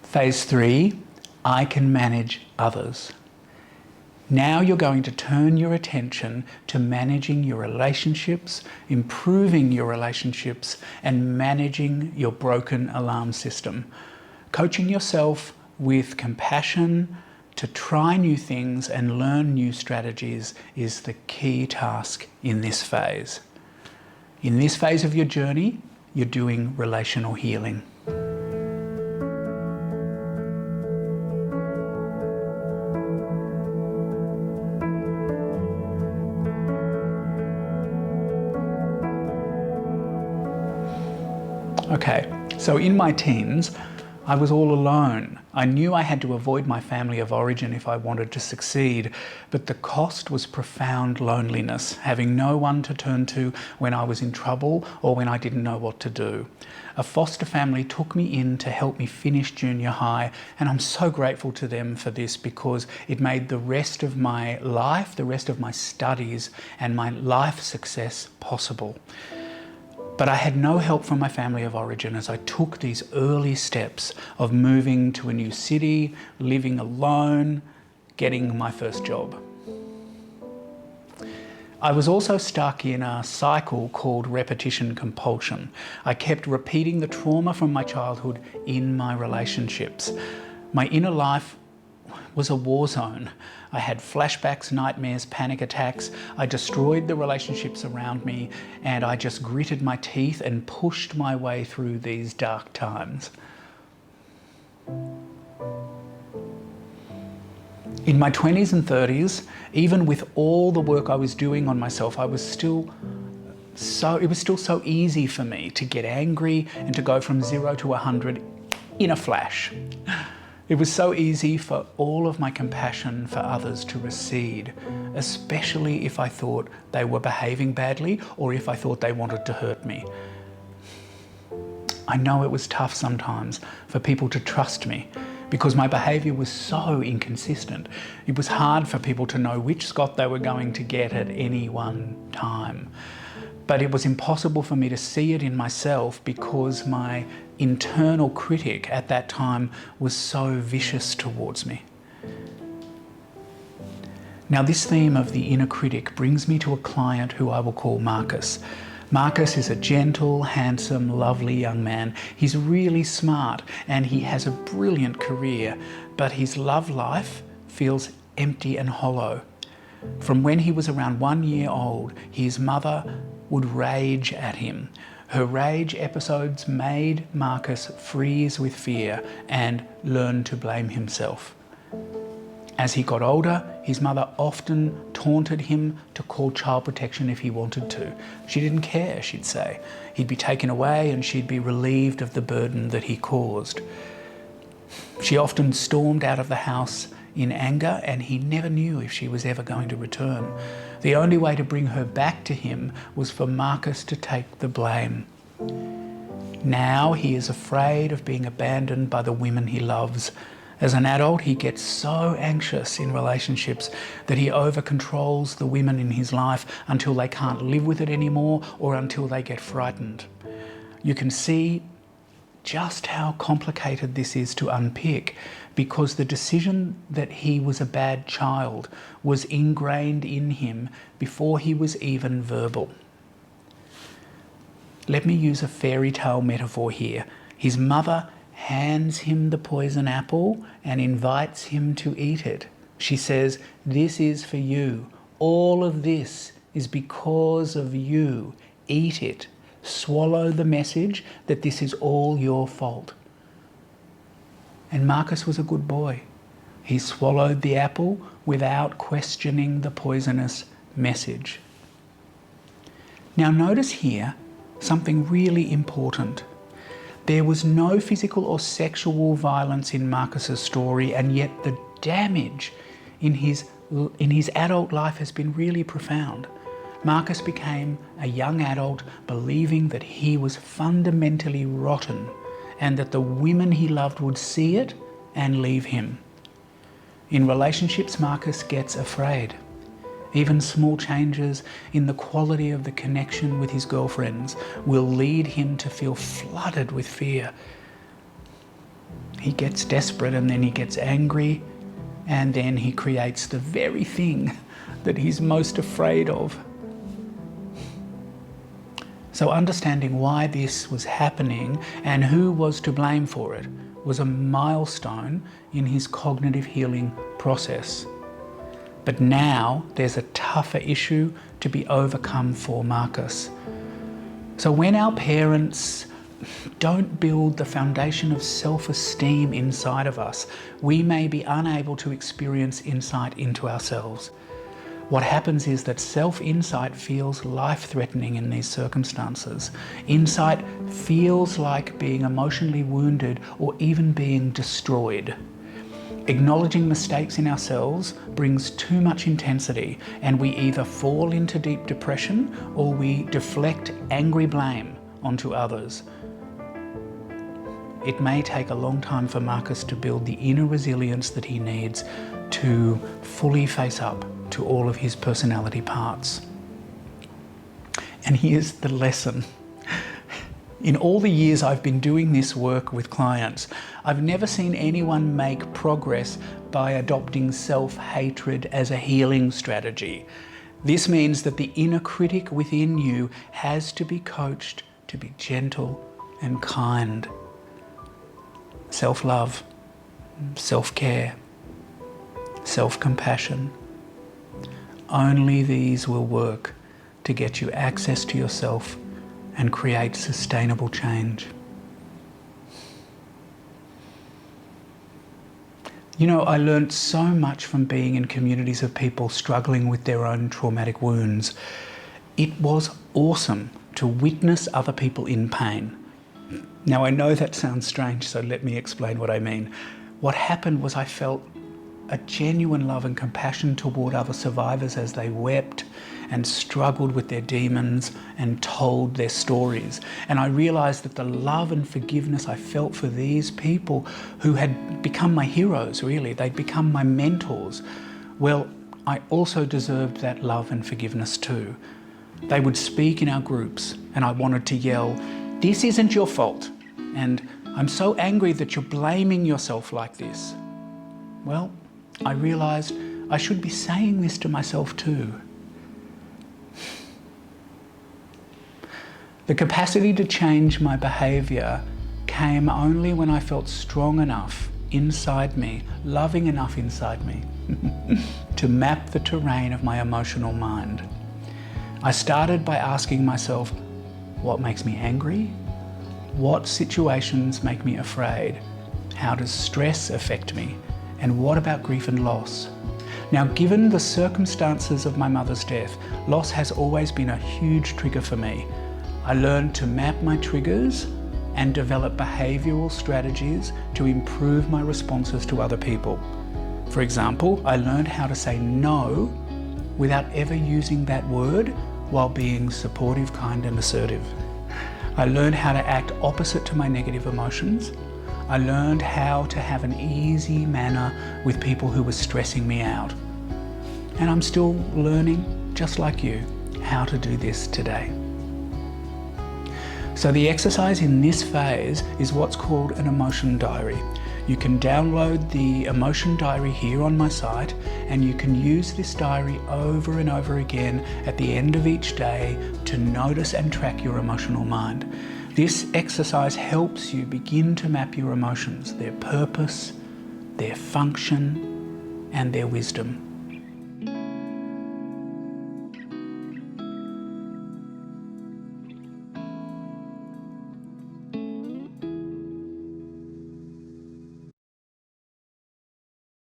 Phase 3, I can manage others. Now you're going to turn your attention to managing your relationships, improving your relationships, and managing your broken alarm system. Coaching yourself with compassion to try new things and learn new strategies is the key task in this phase. In this phase of your journey, you're doing relational healing. Okay, so in my teens, I was all alone. I knew I had to avoid my family of origin if I wanted to succeed, but the cost was profound loneliness, having no one to turn to when I was in trouble or when I didn't know what to do. A foster family took me in to help me finish junior high, and I'm so grateful to them for this because it made the rest of my life, the rest of my studies, and my life success possible. But I had no help from my family of origin as I took these early steps of moving to a new city, living alone, getting my first job. I was also stuck in a cycle called repetition compulsion. I kept repeating the trauma from my childhood in my relationships. My inner life was a war zone. I had flashbacks, nightmares, panic attacks. I destroyed the relationships around me, and I just gritted my teeth and pushed my way through these dark times. In my 20s and 30s, even with all the work I was doing on myself, it was still so easy for me to get angry and to go from 0 to 100 in a flash. It was so easy for all of my compassion for others to recede, especially if I thought they were behaving badly or if I thought they wanted to hurt me. I know it was tough sometimes for people to trust me because my behaviour was so inconsistent. It was hard for people to know which Scott they were going to get at any one time. But it was impossible for me to see it in myself because my internal critic at that time was so vicious towards me. Now, this theme of the inner critic brings me to a client who I will call Marcus. Marcus is a gentle, handsome, lovely young man. He's really smart and he has a brilliant career, but his love life feels empty and hollow. From when he was around 1 year old, his mother would rage at him. Her rage episodes made Marcus freeze with fear and learn to blame himself. As he got older, his mother often taunted him to call child protection if he wanted to. She didn't care, she'd say. He'd be taken away and she'd be relieved of the burden that he caused. She often stormed out of the house in anger, and he never knew if she was ever going to return. The only way to bring her back to him was for Marcus to take the blame. Now he is afraid of being abandoned by the women he loves. As an adult, he gets so anxious in relationships that he over-controls the women in his life until they can't live with it anymore or until they get frightened. You can see just how complicated this is to unpick because the decision that he was a bad child was ingrained in him before he was even verbal. Let me use a fairy tale metaphor here. His mother hands him the poison apple and invites him to eat it. She says, "This is for you. All of this is because of you. Eat it. Swallow the message that this is all your fault." And Marcus was a good boy. He swallowed the apple without questioning the poisonous message. Now notice here something really important. There was no physical or sexual violence in Marcus's story, and yet the damage in his adult life has been really profound. Marcus became a young adult believing that he was fundamentally rotten and that the women he loved would see it and leave him. In relationships, Marcus gets afraid. Even small changes in the quality of the connection with his girlfriends will lead him to feel flooded with fear. he gets desperate, and then he gets angry, and then he creates the very thing that he's most afraid of. So understanding why this was happening and who was to blame for it was a milestone in his cognitive healing process. But now there's a tougher issue to be overcome for Marcus. So when our parents don't build the foundation of self-esteem inside of us, we may be unable to experience insight into ourselves. What happens is that self-insight feels life-threatening in these circumstances. Insight feels like being emotionally wounded or even being destroyed. Acknowledging mistakes in ourselves brings too much intensity, and we either fall into deep depression or we deflect angry blame onto others. It may take a long time for Marcus to build the inner resilience that he needs to fully face up to all of his personality parts. And here's the lesson. In all the years I've been doing this work with clients, I've never seen anyone make progress by adopting self-hatred as a healing strategy. This means that the inner critic within you has to be coached to be gentle and kind. Self-love, self-care, self-compassion. Only these will work to get you access to yourself and create sustainable change. You know, I learned so much from being in communities of people struggling with their own traumatic wounds. It was awesome to witness other people in pain. Now, I know that sounds strange, so let me explain what I mean. What happened was I felt a genuine love and compassion toward other survivors as they wept and struggled with their demons and told their stories. And I realized that the love and forgiveness I felt for these people who had become my heroes, really, they'd become my mentors. Well, I also deserved that love and forgiveness too. They would speak in our groups and I wanted to yell, "This isn't your fault," and "I'm so angry that you're blaming yourself like this." Well, I realized I should be saying this to myself too. The capacity to change my behavior came only when I felt strong enough inside me, loving enough inside me, to map the terrain of my emotional mind. I started by asking myself, what makes me angry? What situations make me afraid? How does stress affect me? And what about grief and loss? Now, given the circumstances of my mother's death, loss has always been a huge trigger for me. I learned to map my triggers and develop behavioral strategies to improve my responses to other people. For example, I learned how to say no without ever using that word while being supportive, kind, and assertive. I learned how to act opposite to my negative emotions. I learned how to have an easy manner with people who were stressing me out. And I'm still learning, just like you, how to do this today. So the exercise in this phase is what's called an emotion diary. You can download the emotion diary here on my site, and you can use this diary over and over again at the end of each day to notice and track your emotional mind. This exercise helps you begin to map your emotions, their purpose, their function, and their wisdom.